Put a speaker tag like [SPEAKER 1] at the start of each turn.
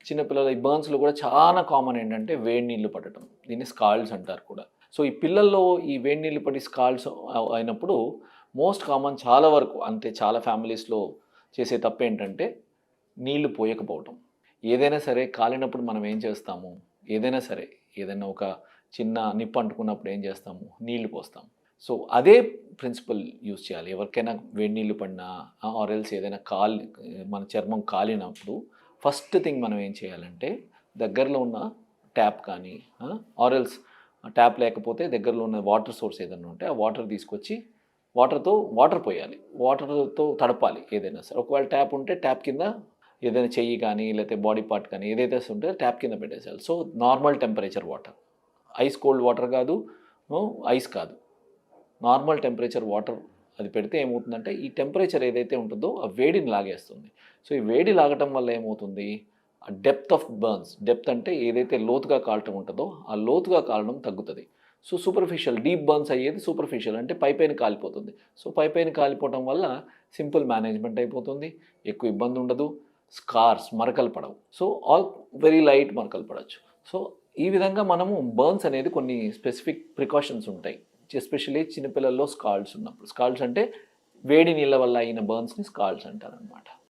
[SPEAKER 1] చిన్నపిల్లల ఈ బర్న్స్‌లో కూడా చాలా కామన్ ఏంటంటే వేడి నీళ్లు పడటం. దీన్ని స్కాల్డ్స్ అంటారు కూడా. సో, ఈ పిల్లల్లో ఈ వేడి నీళ్లు పడి స్కాల్డ్స్ అయినప్పుడు మోస్ట్ కామన్ చాలా వరకు అంటే చాలా ఫ్యామిలీస్‌లో చేసే తప్పేంటంటే నీళ్లు పోయకపోవటం. ఏదైనా సరే కాలినప్పుడు మనం ఏం చేస్తాము? ఏదైనా సరే ఏదైనా ఒక చిన్న నిప్పు అంటుకున్నప్పుడు ఏం చేస్తాము? నీళ్లు పోస్తాం. సో, అదే ప్రిన్సిపల్ యూజ్ చేయాలి. ఎవరికైనా వేడి నీళ్లు పడినా ఆర్ ఎల్స్ ఏదైనా మన చర్మం కాలినప్పుడు ఫస్ట్ థింగ్ మనం ఏం చేయాలంటే దగ్గరలో ఉన్న ట్యాప్ కానీ ఆర్ ఎల్స్ ట్యాప్ లేకపోతే దగ్గరలో ఉన్న వాటర్ సోర్స్ ఏదైనా ఉంటే ఆ వాటర్ తీసుకొచ్చి వాటర్ పోయాలి. వాటర్‌తో తడపాలి ఏదైనా సరే. ఒకవేళ ట్యాప్ ఉంటే ట్యాప్ కింద ఏదైనా చెయ్యి కానీ లేకపోతే బాడీ పార్ట్ కానీ ఏదైతే ఉంటే ట్యాప్ కింద పెట్టేసేయాలి. So, normal temperature water. Ice cold water కాదు, ఐస్ కాదు. నార్మల్ టెంపరేచర్ వాటర్ అది పెడితే ఏమవుతుందంటే ఈ టెంపరేచర్ ఏదైతే ఉంటుందో ఆ వేడిని లాగేస్తుంది. సో, ఈ వేడి లాగటం వల్ల ఏమవుతుంది? ఆ డెప్త్ ఆఫ్ బర్న్స్, డెప్త్ అంటే ఏదైతే లోతుగా కాలటం ఉంటుందో ఆ లోతుగా కాలడం తగ్గుతుంది. సో, సూపర్ఫిషియల్ డీప్ బర్న్స్ అయ్యేది సూపర్ఫిషియల్ అంటే పైపైన కాలిపోతుంది. సో, పైపైన కాలిపోవటం వల్ల సింపుల్ మేనేజ్మెంట్ అయిపోతుంది. ఎక్కువ ఇబ్బంది ఉండదు. స్కార్స్ మరకలు పడవు. సో, ఆల్ వెరీ లైట్ మరకలు పడవచ్చు. సో, ఈ విధంగా మనము బర్న్స్ అనేది కొన్ని స్పెసిఫిక్ ప్రికాషన్స్ ఉంటాయి. ఎస్పెషల్లీ చిన్నపిల్లల్లో స్కాల్డ్స్ ఉన్నప్పుడు. స్కాల్డ్స్ అంటే వేడి నీళ్ళ వల్ల అయిన బర్న్స్‌ని స్కాల్డ్స్ అంటారనమాట.